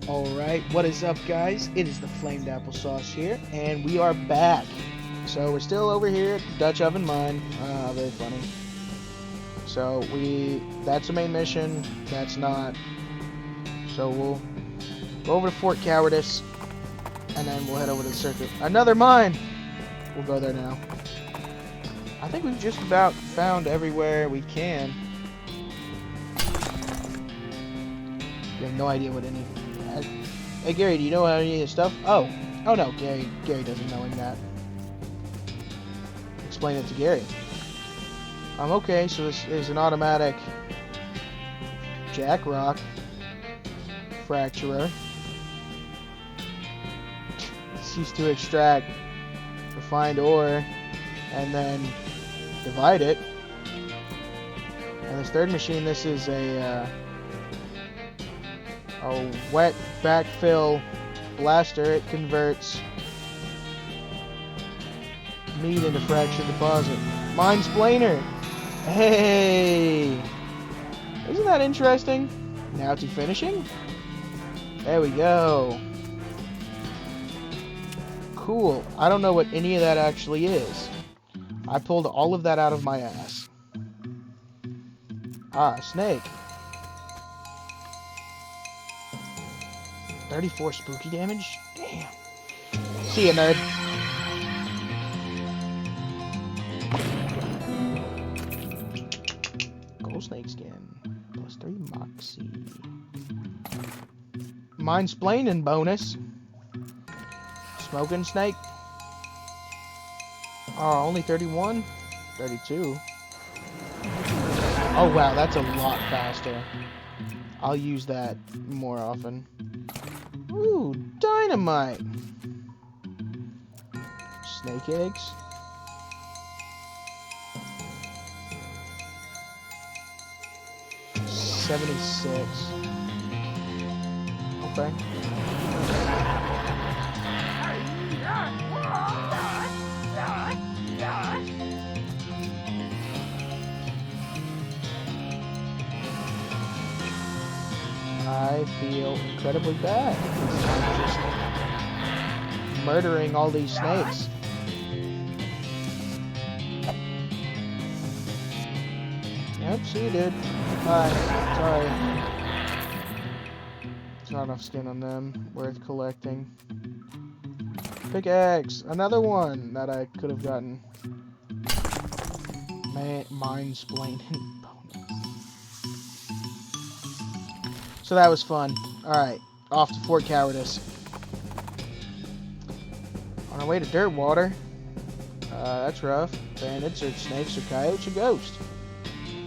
Alright, what is up guys? It is the Flamed Applesauce here, and we are back. So we're still over here at the Dutch Oven Mine. Very funny. So that's the main mission, that's not. So we'll go over to Fort Cowardice, and then we'll head over to the circuit. Another mine! We'll go there now. I think we've just about found everywhere we can. We have no idea what any... Hey Gary, do you know any of this stuff? Oh no, Gary doesn't know that. Explain it to Gary. Okay, so this is an automatic jack rock fracturer. It's used to extract refined ore and then divide it. And this third machine, this is a wet backfill blaster. It converts meat into fractured deposit. Mine splainer. Hey, isn't that interesting? Now to finishing. There we go. Cool. I don't know what any of that actually is. I pulled all of that out of my ass. Ah, snake. 34 spooky damage? Damn. See ya, nerd. Gold snake skin. Plus 3 moxie. Mine splaining bonus. Smoking snake. Oh, only 31? 32. Oh wow, that's a lot faster. I'll use that more often. Ooh, dynamite! Snake eggs. $76. Okay. I feel incredibly bad. I'm just murdering all these snakes. Yep, see you, dude. Bye. Sorry. There's not enough skin on them. Worth collecting. Pickaxe! Another one that I could have gotten. Mine splaining. So that was fun. Alright, off to Fort Cowardice. On our way to Dirtwater. That's rough. Bandits or snakes or coyotes or ghosts.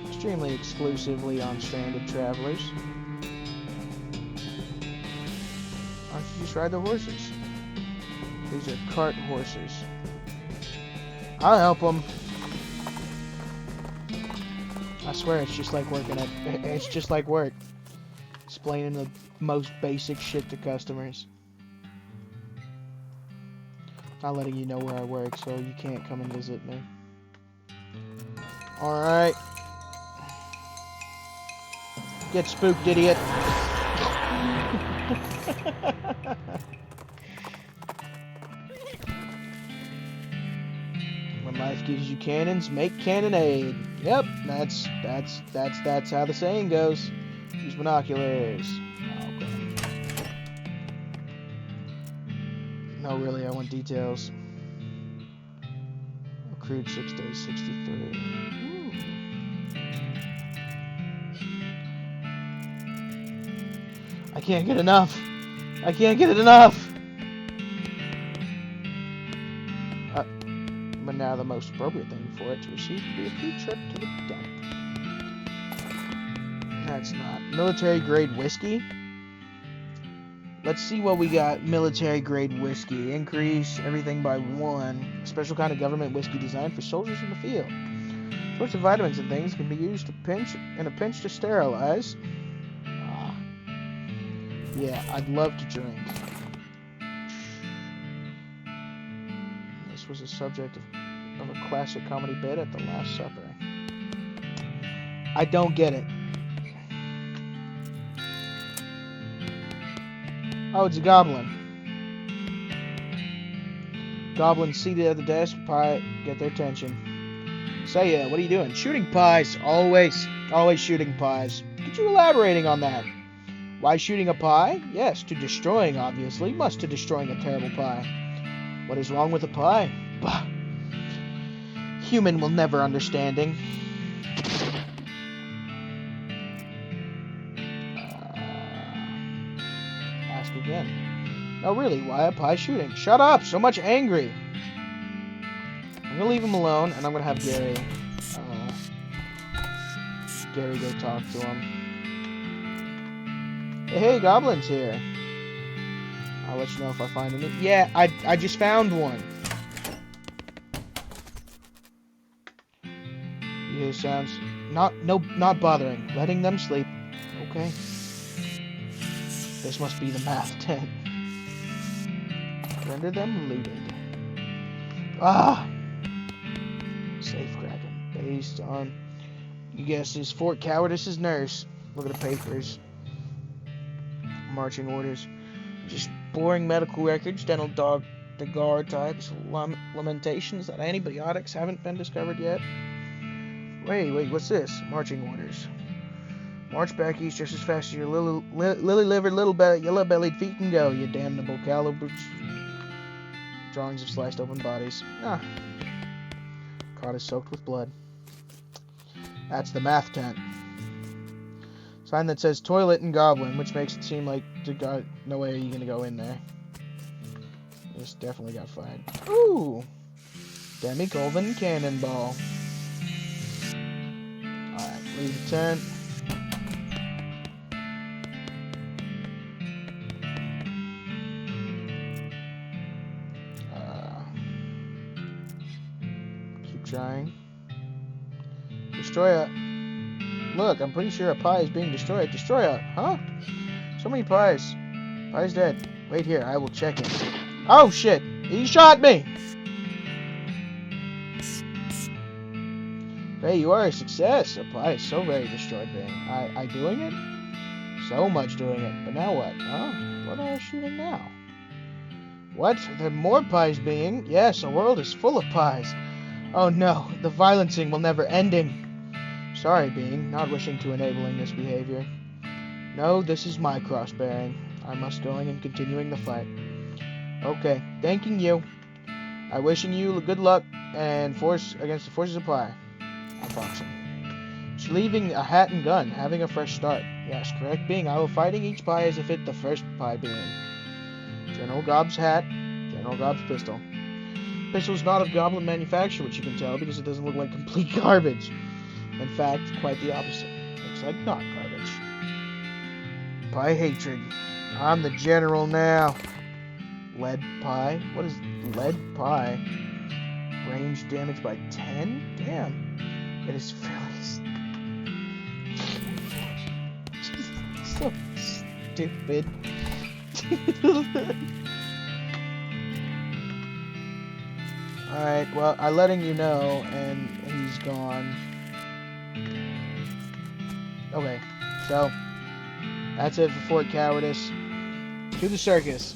Extremely exclusively on stranded travelers. Why don't you just ride the horses? These are cart horses. I'll help them. I swear it's just like working it's just like work. Explaining the most basic shit to customers. Not letting you know where I work, so you can't come and visit me. Alright. Get spooked, idiot. When life gives you cannons, make cannonade. Yep, that's how the saying goes. Use binoculars. Okay. No, really, I want details. Accrued 6 days, 63. Ooh. I can't get enough. I can't get it enough. But now the most appropriate thing for it to receive would be a free trip to the dump. That's not. Military grade whiskey. Let's see what we got. Military grade whiskey. Increase everything by 1. Special kind of government whiskey designed for soldiers in the field. Sorts of vitamins and things can be used to pinch to sterilize. Yeah, I'd love to drink. This was a subject of a classic comedy bit at the Last Supper. I don't get it. Oh, it's a goblin. Goblin seated at the desk. Pie, get their attention. Say, what are you doing? Shooting pies. Always shooting pies. Could you elaborating on that? Why shooting a pie? Yes, to destroying, obviously. Must to destroying a terrible pie. What is wrong with a pie? Bah. Human will never understanding. Ask again. No, really, why a pie shooting? Shut up! So much angry! I'm gonna leave him alone, and I'm gonna have Gary go talk to him. Hey, Goblin's here. I'll let you know if I find any. Yeah, I just found one. You hear sounds? Not bothering. Letting them sleep. Okay. This must be the math tent. Render them looted. Ah! Safe cracking. Based on, you guess, is Fort Cowardice's nurse. Look at the papers. Marching orders. Just boring medical records, dental dog, guard types, lamentations that antibiotics haven't been discovered yet. Wait, what's this? Marching orders. March back east just as fast as your lily-livered, yellow-bellied feet can go, you damnable calibers. Drawings of sliced open bodies. Ah. Cot is soaked with blood. That's the math tent. Sign that says toilet and goblin, which makes it seem like no way are you gonna go in there. This definitely got fired. Ooh! Demi-Colvin cannonball. Alright, leave the tent. Trying. Destroy it. Look, I'm pretty sure a pie is being destroyed. Destroy it, huh? So many pies. Pie's dead. Wait here, I will check it. Oh shit! He shot me! Hey, you are a success. A pie is so very destroyed, Bing. I doing it? So much doing it. But now what? Huh? What are I shooting now? What? There are more pies being? Yes, the world is full of pies. Oh no, the violencing will never ending. Sorry, Being, not wishing to enabling this behavior. No, this is my cross-bearing. I must going and continuing the fight. Okay, thanking you. I wishing you good luck and force against the forces of pie. Unboxing. She's leaving a hat and gun, having a fresh start. Yes, correct, Being. I will fighting each pie as if it the first pie being. General Gobb's hat, General Gobb's pistol. Pistol is not of goblin manufacture, which you can tell because it doesn't look like complete garbage. In fact, quite the opposite. Looks like not garbage. Pie hatred. I'm the general now. Lead pie? What is lead pie? Range damage by 10? Damn. It is fairly... so stupid. Alright, well, I'm letting you know, and he's gone. Okay, so, that's it for Fort Cowardice. To the circus.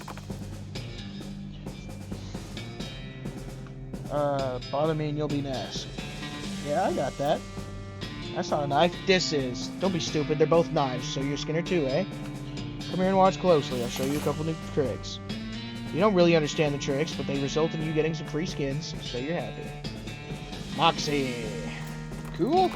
Bother me and you'll be nice. Yeah, I got that. That's not a knife. This is. Don't be stupid, they're both knives, so you're a Skinner too, eh? Come here and watch closely, I'll show you a couple new tricks. You don't really understand the tricks, but they result in you getting some free skins, so you're happy. Moxie. Cool.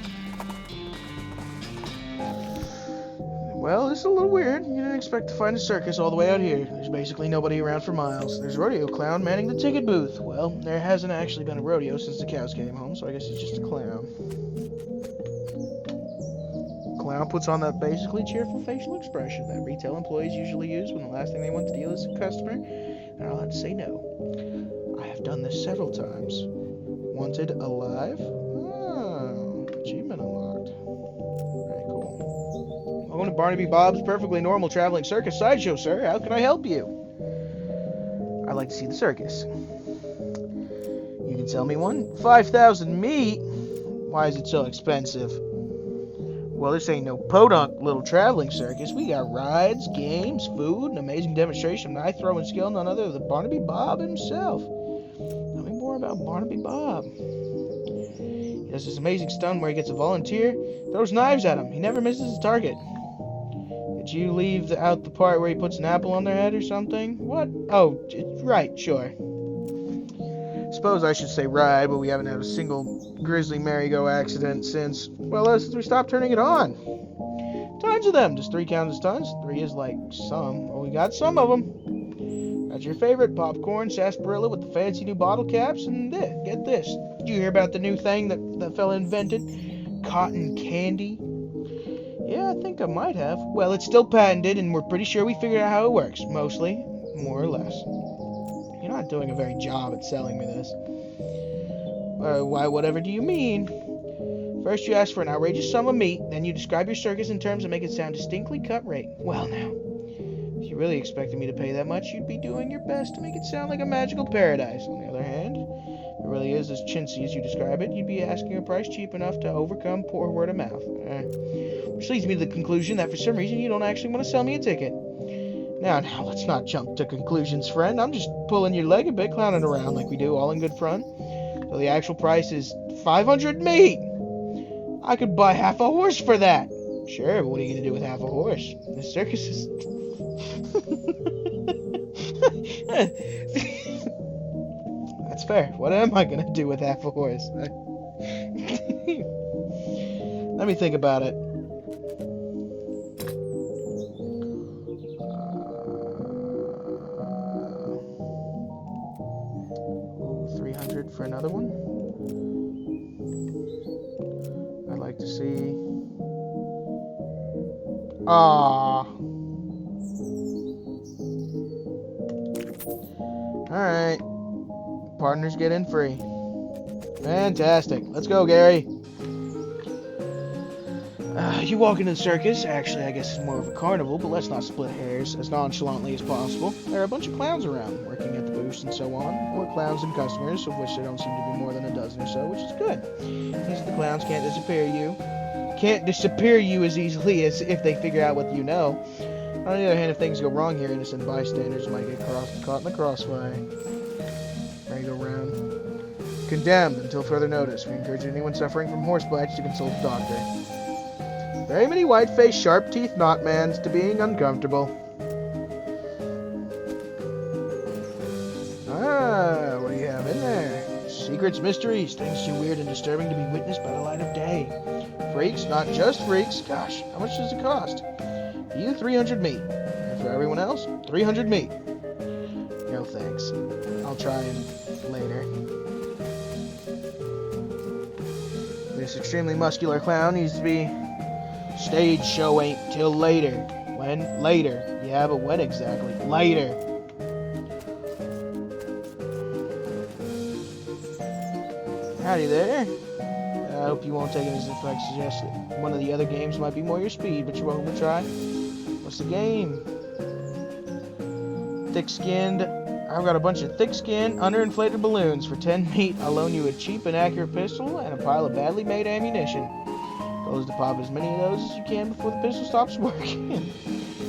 Well, this is a little weird. You didn't expect to find a circus all the way out here. There's basically nobody around for miles. There's a rodeo clown manning the ticket booth. Well, there hasn't actually been a rodeo since the cows came home, so I guess he's just a clown. Clown puts on that basically cheerful facial expression that retail employees usually use when the last thing they want to deal is a customer, and I'll have to say no. I have done this several times. Wanted alive? Oh, achievement unlocked. Very cool. Welcome to Barnaby Bob's perfectly normal traveling circus sideshow, sir. How can I help you? I'd like to see the circus. You can sell me one? 5,000 meat? Why is it so expensive? Well, this ain't no podunk little traveling circus. We got rides, games, food, an amazing demonstration of knife-throwing skill, none other than Barnaby Bob himself. Tell me more about Barnaby Bob. He does this amazing stunt where he gets a volunteer, throws knives at him. He never misses his target. Did you leave out the part where he puts an apple on their head or something? What? Oh, right, sure. Suppose I should say ride, but we haven't had a single grizzly merry-go accident since, well, since we stopped turning it on. Tons of them. Does 3 count as tons? 3 is like some. Well, we got some of them. That's your favorite, popcorn, sarsaparilla with the fancy new bottle caps, and get this. Did you hear about the new thing that fella invented? Cotton candy? Yeah, I think I might have. Well, it's still patented, and we're pretty sure we figured out how it works. Mostly. More or less. You're not doing a very job at selling me this. Why, whatever do you mean? First you ask for an outrageous sum of meat, then you describe your circus in terms that make it sound distinctly cut rate. Well now, if you really expected me to pay that much, you'd be doing your best to make it sound like a magical paradise. On the other hand, if it really is as chintzy as you describe it, you'd be asking a price cheap enough to overcome poor word of mouth. Which leads me to the conclusion that for some reason you don't actually want to sell me a ticket. Now, let's not jump to conclusions, friend. I'm just pulling your leg a bit, clowning around like we do, all in good fun. So the actual price is 500 meat. I could buy half a horse for that. Sure, but what are you going to do with half a horse? The circus is... That's fair. What am I going to do with half a horse? Let me think about it. 300 for another one. I'd like to see. Alright. Partners get in free. Fantastic. Let's go, Gary. You walk into the circus. Actually, I guess it's more of a carnival, but let's not split hairs as nonchalantly as possible. There are a bunch of clowns around, working at the booths and so on. Or clowns and customers, of which there don't seem to be more than a dozen or so, which is good. These the clowns can't disappear you as easily as if they figure out what you know. On the other hand, if things go wrong here, innocent bystanders might get caught in the crossfire. Merry-go-round. Condemned until further notice. We encourage anyone suffering from horse bites to consult a doctor. Very many white-faced, sharp-teethed knot-mans to being uncomfortable. What do you have in there? Secrets, mysteries, things too weird and disturbing to be witnessed by the light of day. Freaks, not just freaks. Gosh, how much does it cost? For you, 300 meat. And for everyone else, 300 meat. No thanks. I'll try later. This extremely muscular clown needs to be... Stage show ain't till later. When? Later. Yeah, but when exactly? Later. Howdy there. I hope you won't take it as if I suggest that one of the other games might be more your speed, but you're welcome to try. What's the game? Thick-skinned. I've got a bunch of thick-skinned, underinflated balloons. For 10 meat, I'll loan you a cheap and accurate pistol and a pile of badly made ammunition. Goes to pop as many of those as you can before the pistol stops working.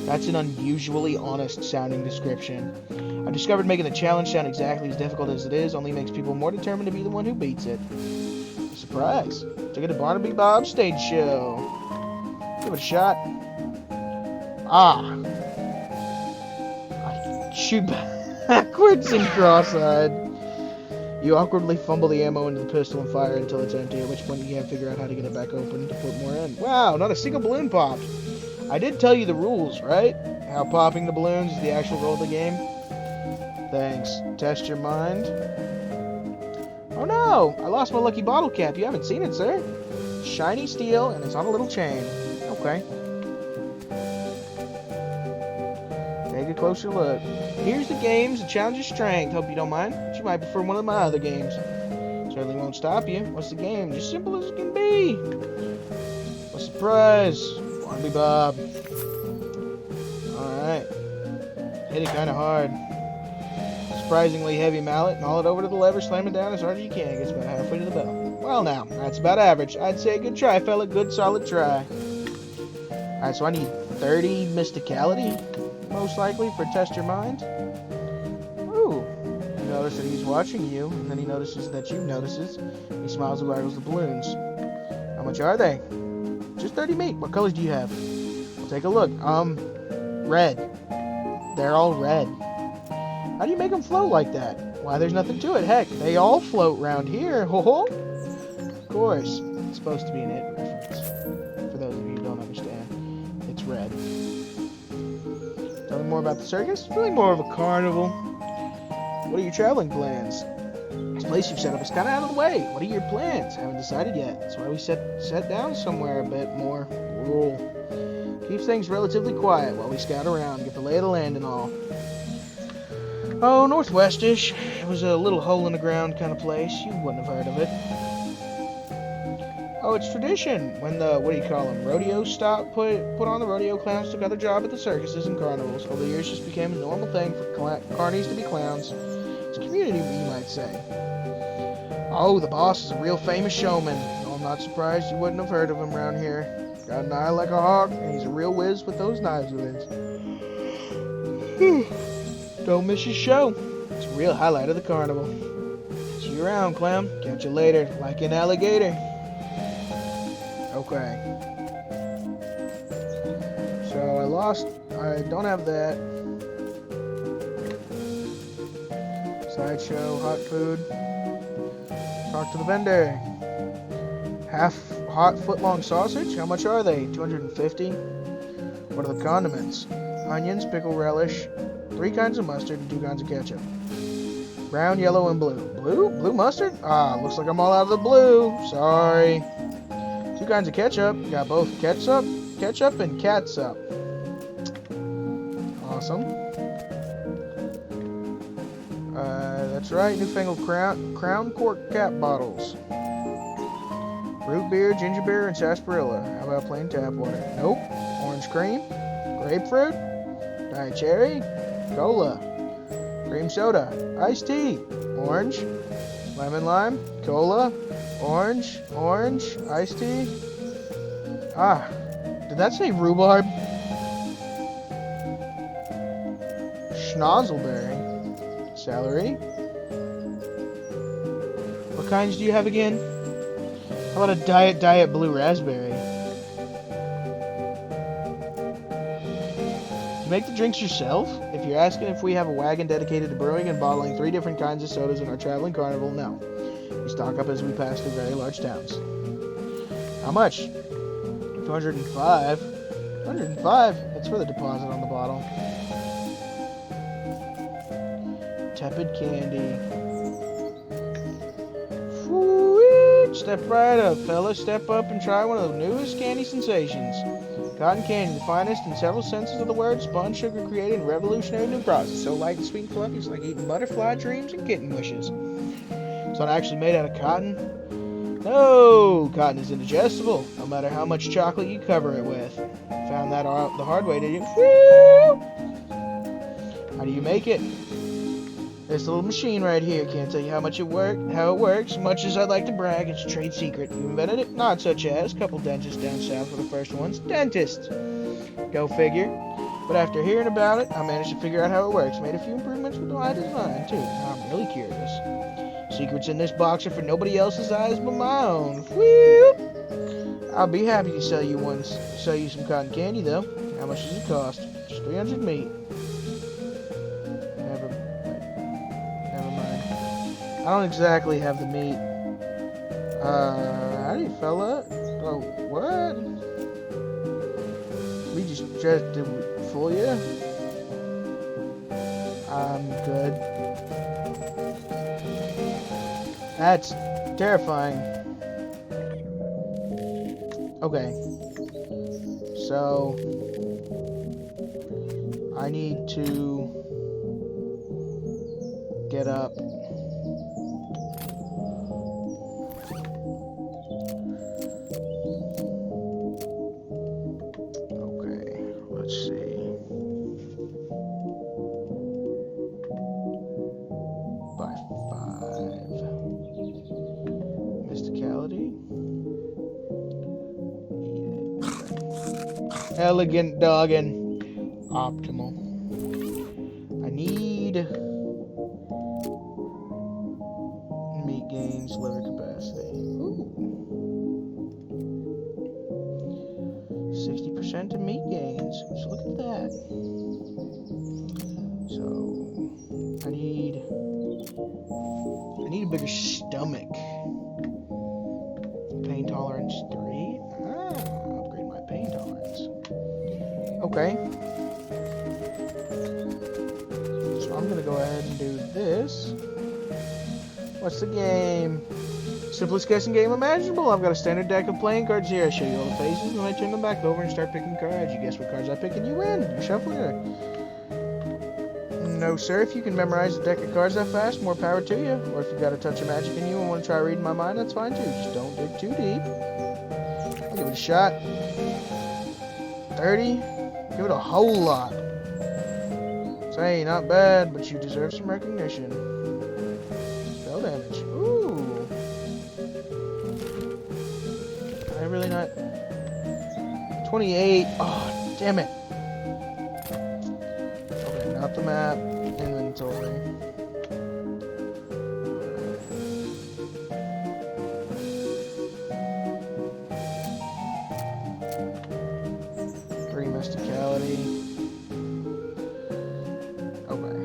That's an unusually honest sounding description. I've discovered making the challenge sound exactly as difficult as it is only makes people more determined to be the one who beats it. Surprise! Ticket to Barnaby Bob's stage show. Give it a shot. I shoot backwards and cross-eyed. You awkwardly fumble the ammo into the pistol and fire until it's empty, at which point you can't figure out how to get it back open to put more in. Wow, not a single balloon popped. I did tell you the rules, right? How popping the balloons is the actual role of the game. Thanks. Test your mind. Oh no! I lost my lucky bottle cap. You haven't seen it, sir. Shiny steel, and it's on a little chain. Okay. Take a closer look. Here's the games that challenge your strength. Hope you don't mind. But you might prefer one of my other games. Certainly won't stop you. What's the game? Just simple as it can be. What's the prize? Barnaby Bob. Alright. Hit it kind of hard. Surprisingly heavy mallet, and haul it over to the lever, slam it down as hard as you can. Gets about halfway to the bell. Well now, that's about average. I'd say good try, fella. Good solid try. Alright, so I need 30 mysticality, most likely, for test your mind. Ooh. You notice that he's watching you, and then he notices that you notices. He smiles and waggles the balloons. How much are they? Just 30 meat. What colors do you have? We'll take a look. Red. They're all red. How do you make them float like that? Why, there's nothing to it. Heck, they all float around here. Ho-ho. Of course. It's supposed to be an It reference. For those of you who don't understand, it's red. Tell me more about the circus? It's really more of a carnival. What are your traveling plans? This place you've set up is kind of out of the way. What are your plans? Haven't decided yet. That's why we set down somewhere a bit more rural. Keeps things relatively quiet while we scout around, get the lay of the land and all. Oh, northwestish. It was a little hole-in-the-ground kind of place. You wouldn't have heard of it. Oh, it's tradition. When the, what do you call them, rodeos stopped, put on the rodeo clowns took other job at the circuses and carnivals. Over the years, just became a normal thing for carnies to be clowns. It's a community, you might say. Oh, the boss is a real famous showman. Oh, I'm not surprised you wouldn't have heard of him around here. Got an eye like a hawk, and he's a real whiz with those knives of his. Don't miss your show. It's a real highlight of the carnival. See you around, clown. Catch you later, like an alligator. Okay. So I don't have that. Sideshow, hot food. Talk to the vendor. Half hot foot-long sausage? How much are they? 250? What are the condiments? Onions, pickle relish, 3 kinds of mustard, and 2 kinds of ketchup. Brown, yellow, and blue. Blue? Blue mustard? Ah, looks like I'm all out of the blue. Sorry. 2 kinds of ketchup. Got both ketchup, and catsup. Awesome. That's right. Newfangled crown cork cap bottles. Root beer, ginger beer, and sarsaparilla. How about plain tap water? Nope. Orange cream, grapefruit, diet cherry, cola, cream soda, iced tea, orange, lemon lime, cola, orange, iced tea. Ah, did that say rhubarb? Schnozzleberry, celery. What kinds do you have again? How about a diet blue raspberry? You make the drinks yourself? If you're asking if we have a wagon dedicated to brewing and bottling 3 different kinds of sodas in our traveling carnival, no. We stock up as we pass through very large towns. How much? 205. 205? That's for the deposit on the bottle. Tepid candy. Step right up, fella. Step up and try one of the newest candy sensations. Cotton candy, the finest in several senses of the word, spun sugar created in revolutionary new process. So light and sweet and fluffy, it's like eating butterfly dreams and kitten wishes. It's not actually made out of cotton. No, cotton is indigestible, no matter how much chocolate you cover it with. Found that out the hard way, did you? Woo! How do you make it? This little machine right here. Can't tell you how it works. Much as I'd like to brag, it's a trade secret. You invented it? Not such as. Couple dentists down south were the first ones. Dentists! Go figure. But after hearing about it, I managed to figure out how it works. Made a few improvements with my design, too. Now I'm really curious. Secrets in this box are for nobody else's eyes but my own. Whee! I'll be happy to sell you some cotton candy, though. How much does it cost? Just 300 meat. I don't exactly have the meat. Howdy, fella. Oh, what? We just tried to fool you? I'm good. That's terrifying. Okay. So, I need to get up. Elegant doggin. Optimal. I need meat gains, liver capacity. Ooh. 60% to meat gains. So look at that. So I need a bigger stomach. Pain tolerance 3. Upgrade my pain tolerance. Okay. So I'm gonna go ahead and do this. What's the game? Simplest guessing game imaginable. I've got a standard deck of playing cards here. I show you all the faces, and I turn them back over and start picking cards. You guess what cards I pick, and you win. You're shuffler. No, sir. If you can memorize a deck of cards that fast, more power to you. Or if you've got a touch of magic in you and want to try reading my mind, that's fine too. Just don't dig too deep. I'll give it a shot. 30. Give it a whole lot. Say, not bad, but you deserve some recognition. Spell damage. Ooh. I really not. 28. Oh, damn it. Okay, not the map. Inventory. 3 mysticality. Okay.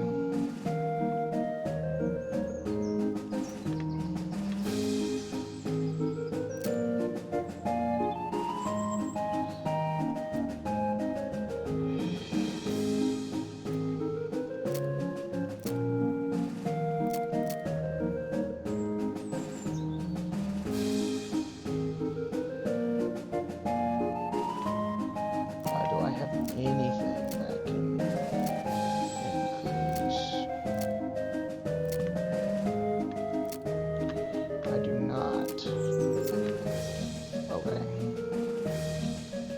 Do I have anything that can increase? I do not. Okay.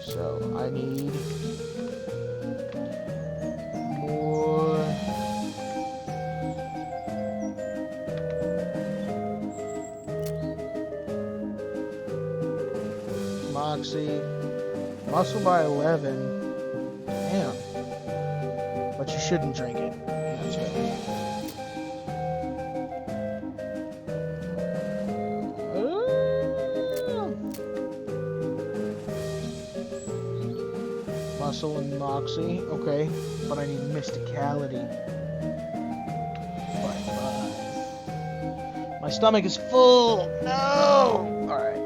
So I need more. Moxie. Muscle by 11. Damn. But you shouldn't drink it. That's right. Muscle and Moxie. Okay. But I need mysticality. My stomach is full. No! Alright.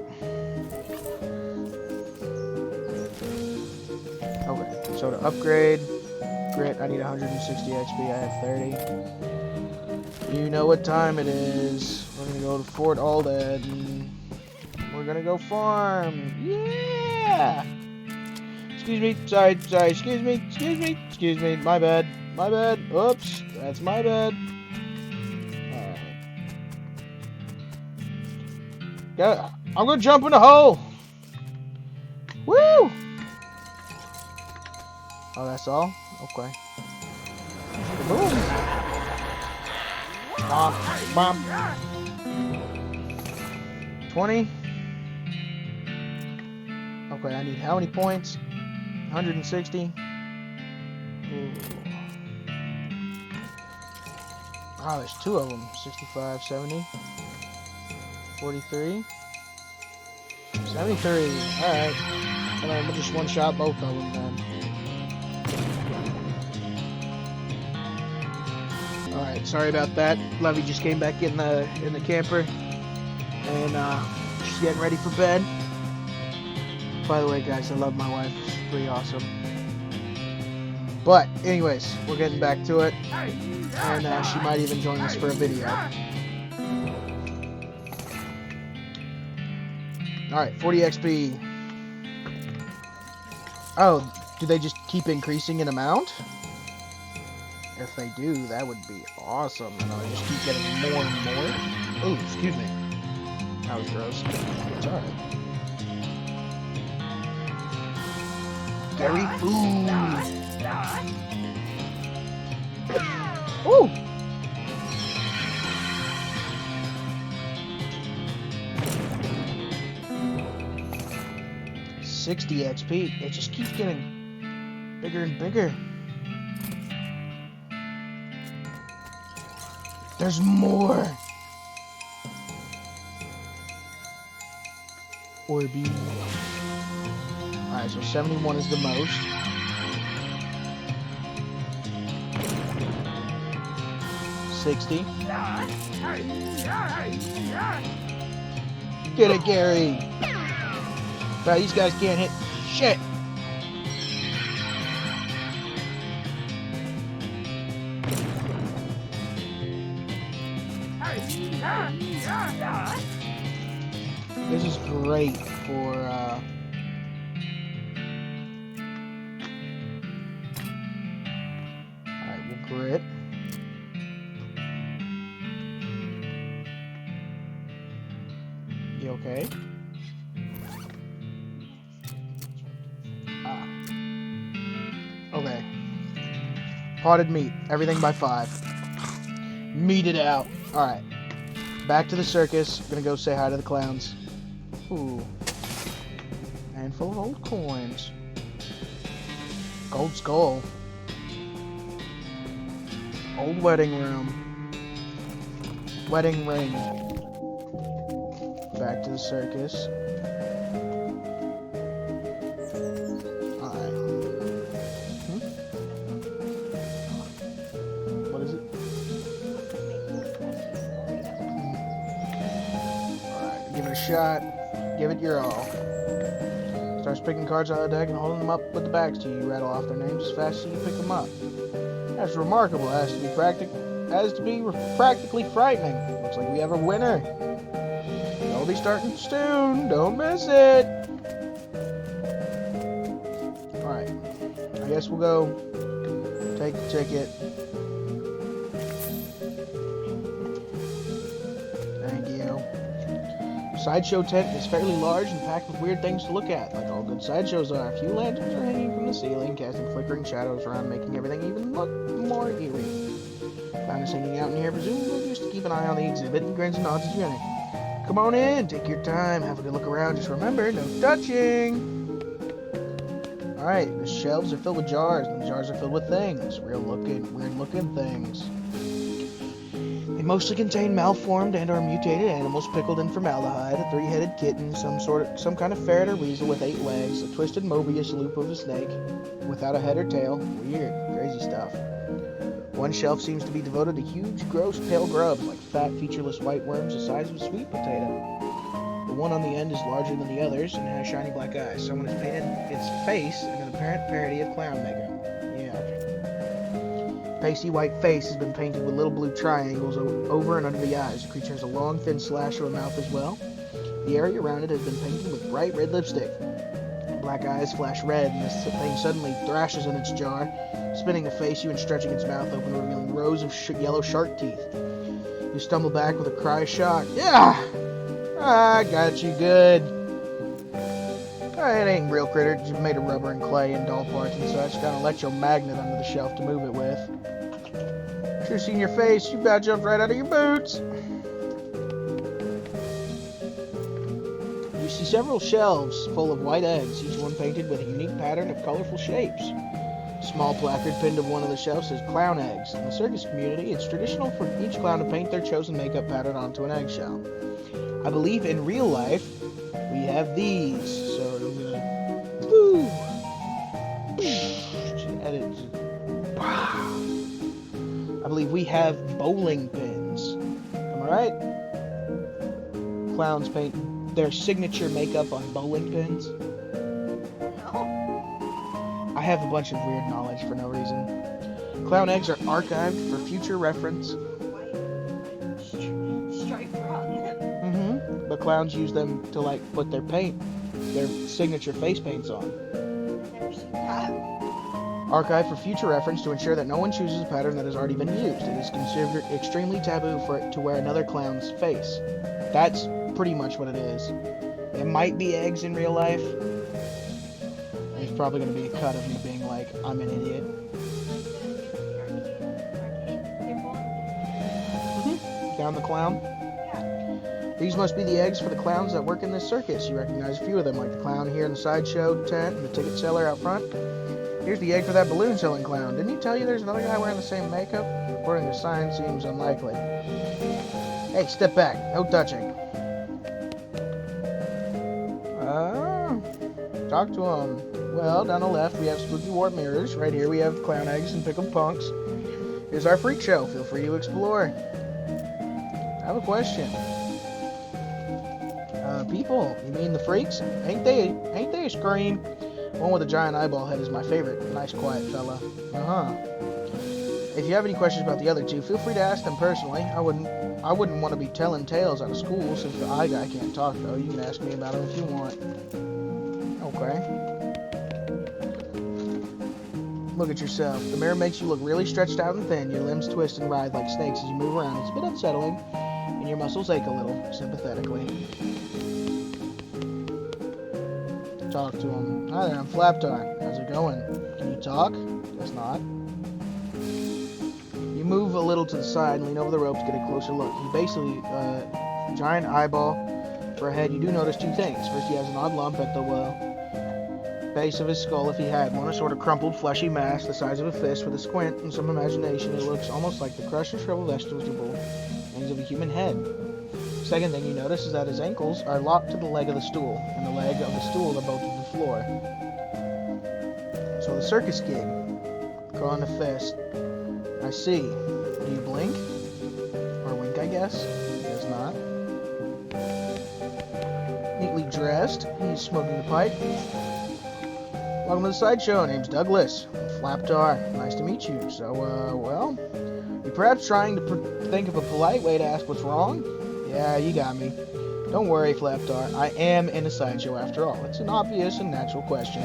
Okay, so to upgrade grit, I need 160 XP. I have 30. You know what time it is. We're gonna go to Fort Alded and we're gonna go farm. Yeah! Excuse me, sorry, excuse me, my bad. Oops, that's my bad. Alright. Yeah, I'm gonna jump in the hole! Woo! Oh, that's all? Okay. Boom! Bop, bop. 20. Okay, I need how many points? 160. Ooh. Oh, there's 2 of them. 65, 70. 43. 73. Alright. We'll just one-shot both of them then. Alright, sorry about that. Lovey just came back in the camper. And she's getting ready for bed. By the way, guys, I love my wife. She's pretty awesome. But, anyways, we're getting back to it. And she might even join us for a video. Alright, 40 XP. Oh, do they just keep increasing in amount? If they do, that would be awesome. And I'll just keep getting more and more. Oh, excuse me. That was gross. It's alright. Dairy food. Ooh. $60 XP. It just keeps getting Bigger and bigger. There's more. Orby. Alright, so 71 is the most. $60. Get it, Gary. Right, these guys can't hit shit. This is great for alright, we'll grit. You okay? Ah. Okay. Potted meat. Everything by 5. Meat it out. Alright. Back to the circus. Gonna go say hi to the clowns. Ooh. Handful of old coins. Gold skull. Old wedding room. Wedding ring. Back to the circus. Alright. What is it? Alright, give it a shot. Give it your all. Starts picking cards out of the deck and holding them up with the backs to you. You rattle off their names as fast as you pick them up. That's remarkable. As to be practically frightening. Looks like we have a winner. They'll be starting soon. Don't miss it. Alright. I guess we'll go take the ticket. Thank you. Sideshow tent is fairly large and packed with weird things to look at, like all good sideshows are. A few lanterns are hanging from the ceiling, casting flickering shadows around, making everything even look more eerie. Clown is hanging out in here, presumably just to keep an eye on the exhibit, and grins and nods as you enter. Come on in, take your time, have a good look around. Just remember, no touching. Alright, the shelves are filled with jars, and the jars are filled with things. Weird looking things. They mostly contain malformed and or mutated animals pickled in formaldehyde, a 3-headed kitten, some kind of ferret or weasel with 8 legs, a twisted Mobius loop of a snake without a head or tail. Weird, crazy stuff. One shelf seems to be devoted to huge, gross, pale grubs, like fat, featureless white worms the size of a sweet potato. The one on the end is larger than the others and has shiny black eyes. Someone has painted its face in an apparent parody of clown makeup. Yeah. Pasty white face has been painted with little blue triangles over and under the eyes. The creature has a long, thin slash of a mouth as well. The area around it has been painted with bright red lipstick. Black eyes flash red, and this thing suddenly thrashes in its jar, spinning to face you and stretching its mouth open, revealing rows of yellow shark teeth. You stumble back with a cry of shock. Yeah! I got you good. It ain't real critter, just made of rubber and clay and doll parts and such. Got an electromagnet under the shelf to move it with. Should've seen your face, you about jumped right out of your boots. You see several shelves full of white eggs, each one painted with a unique pattern of colorful shapes. A small placard pinned to one of the shelves says clown eggs. In the circus community, it's traditional for each clown to paint their chosen makeup pattern onto an eggshell. I believe in real life, we have these. So I'm gonna... Woo! Edit. I believe we have bowling pins. Am I right? Clowns paint their signature makeup on bowling pins. No. I have a bunch of weird knowledge for no reason. Clown eggs are archived for future reference. Stripe on them. But clowns use them to like put their signature face paints on. I've never seen that. Archived for future reference to ensure that no one chooses a pattern that has already been used. It is considered extremely taboo for it to wear another clown's face. That's pretty much what it is. It might be eggs in real life. There's probably going to be a cut of me being like, I'm an idiot. Down the clown. These must be the eggs for the clowns that work in this circus. You recognize a few of them, like the clown here in the sideshow tent and the ticket seller out front. Here's the egg for that balloon selling clown. Didn't he tell you there's another guy wearing the same makeup? According to signs, seems unlikely. Hey, step back. No touching. Talk to him. Well, down the left we have spooky warp mirrors. Right here we have clown eggs and pickled punks. Here's our freak show. Feel free to explore. I have a question. People, you mean the freaks? Ain't they a scream? One with a giant eyeball head is my favorite. Nice, quiet fella. If you have any questions about the other two, feel free to ask them personally. I wouldn't want to be telling tales out of school since the eye guy can't talk, though. You can ask me about him if you want. Okay. Look at yourself. The mirror makes you look really stretched out and thin. Your limbs twist and writhe like snakes as you move around. It's a bit unsettling, and your muscles ache a little, sympathetically. Talk to him. Hi there, I'm Flaptar. How's it going? Can you talk? Guess not. You move a little to the side and lean over the ropes to get a closer look. He basically, giant eyeball for a head. You do notice two things. First, he has an odd lump at the base of his skull, if he had one, a sort of crumpled, fleshy mass the size of a fist. With a squint and some imagination, it looks almost like the crushed and shriveled vegetable ends of a human head. Second thing you notice is that his ankles are locked to the leg of the stool, and the leg of the stool are both to the floor. So the circus gig. Calling a fist. I see. Do you blink? Or wink, I guess? Guess not. Neatly dressed. He's smoking a pipe. Welcome to the sideshow. Name's Douglas. Flaptar. Nice to meet you. So, well, you perhaps trying to think of a polite way to ask what's wrong? Yeah, you got me. Don't worry, Flaptar. I am in a sideshow after all. It's an obvious and natural question.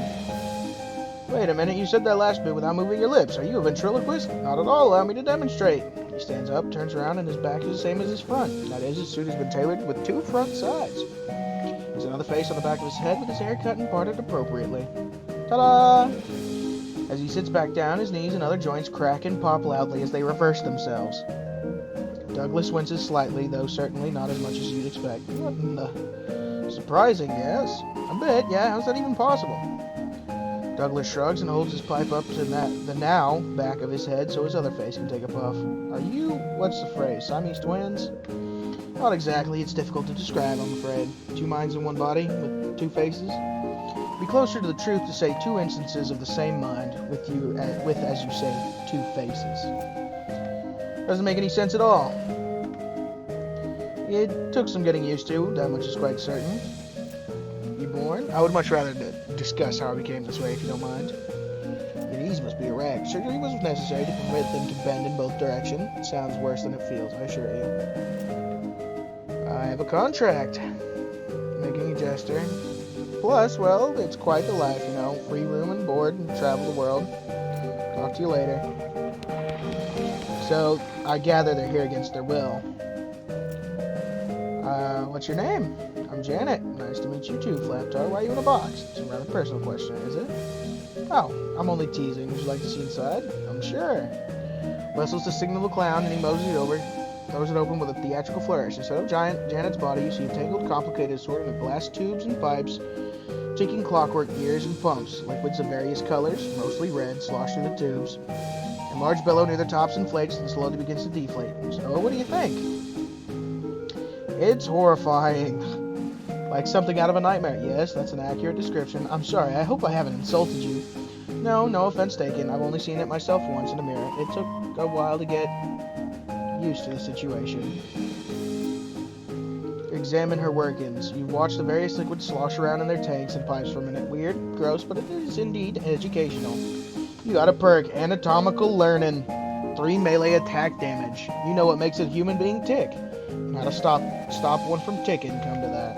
Wait a minute, you said that last bit without moving your lips. Are you a ventriloquist? Not at all. Allow me to demonstrate. He stands up, turns around, and his back is the same as his front. That is, his suit has been tailored with two front sides. There's another face on the back of his head with his hair cut and parted appropriately. Ta-da! As he sits back down, his knees and other joints crack and pop loudly as they reverse themselves. Douglas winces slightly, though certainly not as much as you'd expect. What in the... Surprising, yes. A bit, yeah. How's that even possible? Douglas shrugs and holds his pipe up to the now back of his head so his other face can take a puff. Are you, what's the phrase, Siamese twins? Not exactly. It's difficult to describe, I'm afraid. Two minds in one body with two faces? It'd be closer to the truth to say two instances of the same mind with, as you say, two faces. Doesn't make any sense at all. It took some getting used to, that much is quite certain. You born? I would much rather discuss how I became this way, if you don't mind. Your knees must be a wreck. Surgery was necessary to permit them to bend in both directions. It sounds worse than it feels, I assure you. I have a contract. Making a gesture. Plus, well, it's quite the life, you know. Free room and board and travel the world. Talk to you later. So, I gather they're here against their will. What's your name? I'm Janet. Nice to meet you too, Flaptar. Why are you in a box? It's a rather personal question, is it? Oh, I'm only teasing. Would you like to see inside? I'm sure. Whistles to signal the clown, and he moseys it over, throws it open with a theatrical flourish. Instead of Janet's body, you see a tangled, complicated assortment of glass tubes and pipes, ticking clockwork gears and pumps. Liquids of various colors, mostly red, slosh through the tubes. A large bellow near the tops inflates and slowly begins to deflate. So, what do you think? It's horrifying. Like something out of a nightmare. Yes, that's an accurate description. I'm sorry, I hope I haven't insulted you. No offense taken. I've only seen it myself once in a mirror. It took a while to get used to the situation. Examine her workings. You watch the various liquids slosh around in their tanks and pipes for a minute. Weird, gross, but it is indeed educational. You got a perk. Anatomical learning. 3 melee attack damage. You know what makes a human being tick. And how to stop one from ticking, come to that.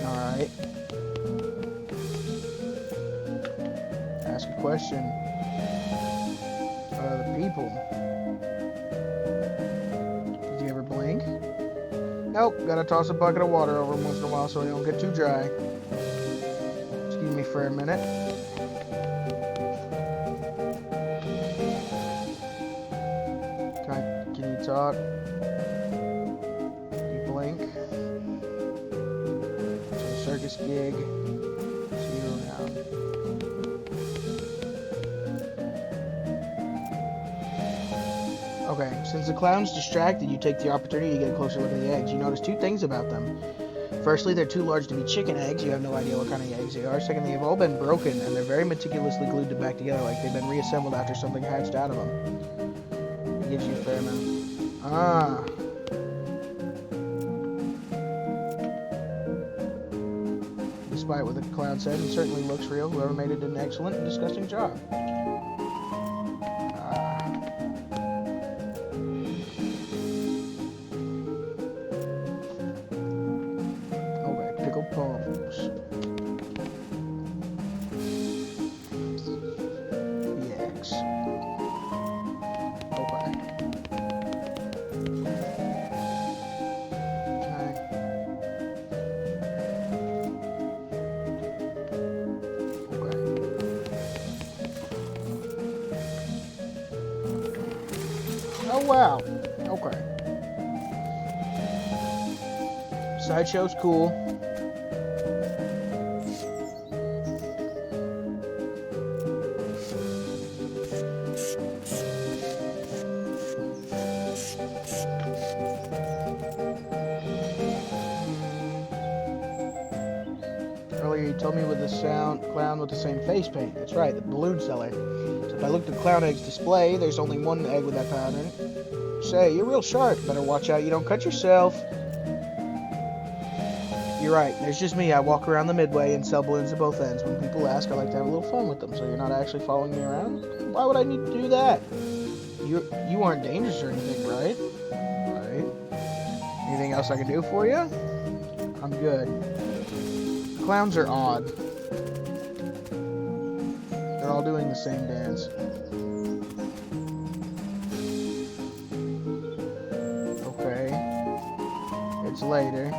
Alright. Ask a question. The people. Did you ever blink? Nope, gotta toss a bucket of water over them once in a while so they don't get too dry. Excuse me for a minute. Can you talk? You blink? gig. See you around. Okay, since the clown's distracted, you take the opportunity to get a closer look at the eggs. You notice two things about them. Firstly, they're too large to be chicken eggs. You have no idea what kind of eggs they are. Secondly, they've all been broken, and they're very meticulously glued back together, like they've been reassembled after something hatched out of them. It gives you a fair amount. Ah. Despite what the clown said, it certainly looks real. Whoever made it did an excellent and disgusting job. Poems. EX. Okay. Oh wow. Okay. Sideshow's cool. Earlier you told me with the clown with the same face paint. That's right, the balloon seller. So if I looked at Clown Egg's display, there's only one egg with that pattern. Say, you're real sharp. Better watch out you don't cut yourself. You're right, there's just me. I walk around the midway and sell balloons at both ends. When people ask, I like to have a little fun with them. So you're not actually following me around? Why would I need to do that? You aren't dangerous or anything, right? Right. Anything else I can do for you? I'm good. Clowns are odd. They're all doing the same dance. Okay. It's later.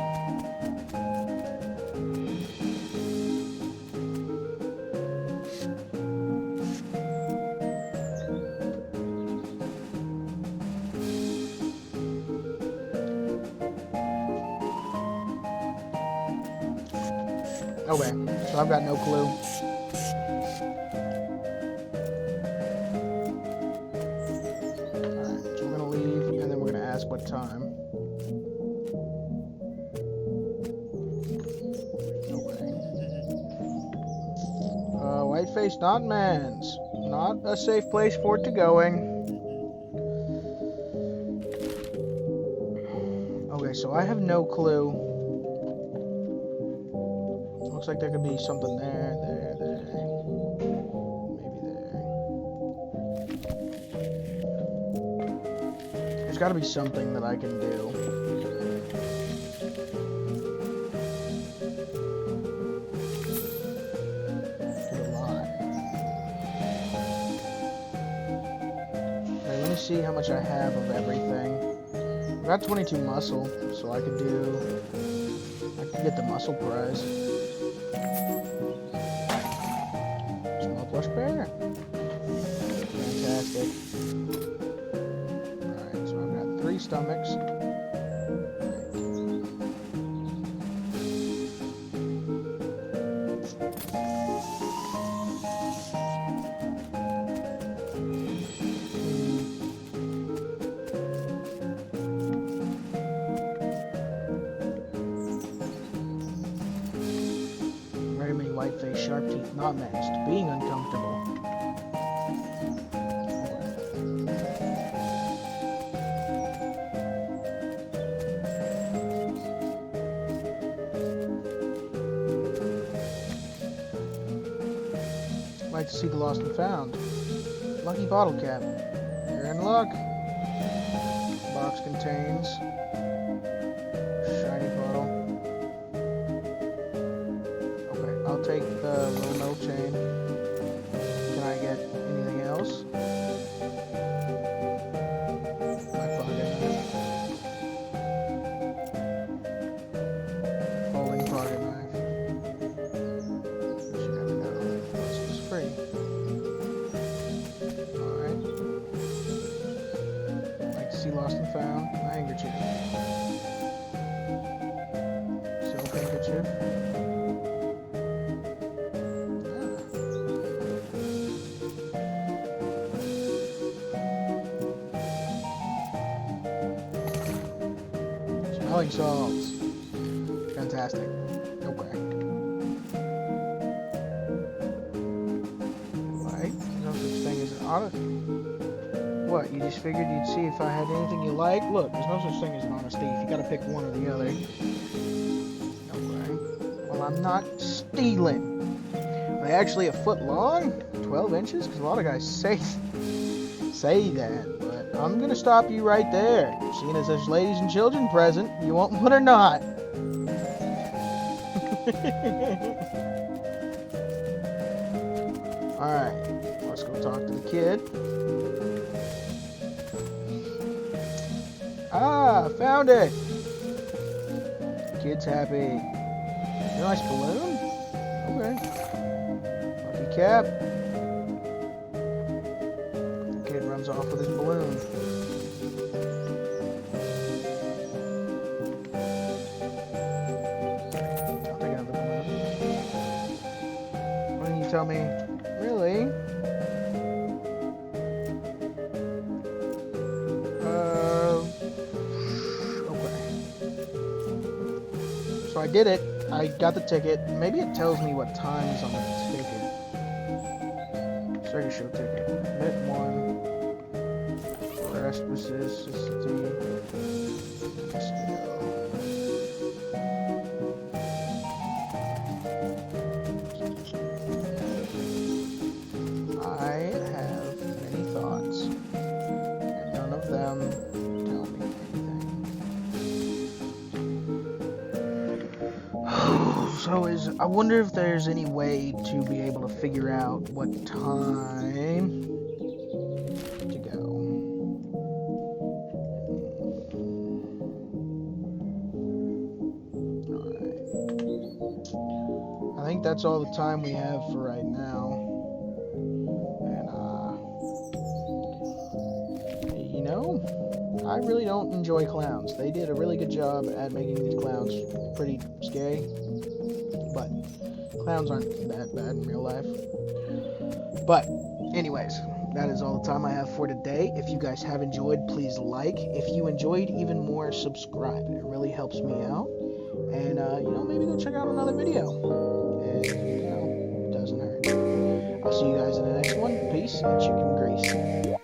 Okay, so I've got no clue. Alright, so we're gonna leave, and then we're gonna ask what time. Okay. Whiteface, not man's. Not a safe place for it to going. Okay, so I have no clue. Looks like there could be something there, maybe there. There's got to be something that I can do. Do a lot. Okay, let me see how much I have of everything. I've got 22 muscle, so I could get the muscle prize. Plush bear. Fantastic. Alright, so I've got 3 stomachs. Very many white-faced sharp teeth, not matched. Being uncomfortable. Like to see the lost and found. Lucky bottle cap. You're in luck. Box contains shiny bottle. Okay, I'll take the little metal chain. Can I get anything else? My pocket knife. Folding pocket knife. Alright. Like to see lost and found. My handkerchief. Silk handkerchief. drawing songs. Fantastic. Okay. Right. No such thing as an honest. What? You just figured you'd see if I had anything you like? Look, there's no such thing as an honest thief. You gotta pick one or the other. Okay. Well, I'm not stealing. Are they actually a foot long? 12 inches? Because a lot of guys say that. But I'm gonna stop you right there. Seeing as there's ladies and children present, you want one or not? Alright, let's go talk to the kid. Ah, found it! Kid's happy. Nice balloon? Okay. Lucky cap. Kid runs off with his balloon. I'll take another balloon. Why didn't you tell me? Really? Okay. So I did it. I got the ticket. Maybe it tells me what time is on the ticket. Circus show ticket. Minute 1. Rest resistance. I have many thoughts, and none of them tell me anything. So I wonder if there's any way to be able to figure out what time to go. Alright. I think that's all the time we have for right now. And you know, I really don't enjoy clowns. They did a really good job at making these clowns pretty scary. But clowns aren't that bad in real life. But anyways, that is all the time I have for today. If you guys have enjoyed, please like. If you enjoyed even more, subscribe. It really helps me out. And maybe go check out another video. And it doesn't hurt. I'll see you guys in the next one. Peace and chicken grease.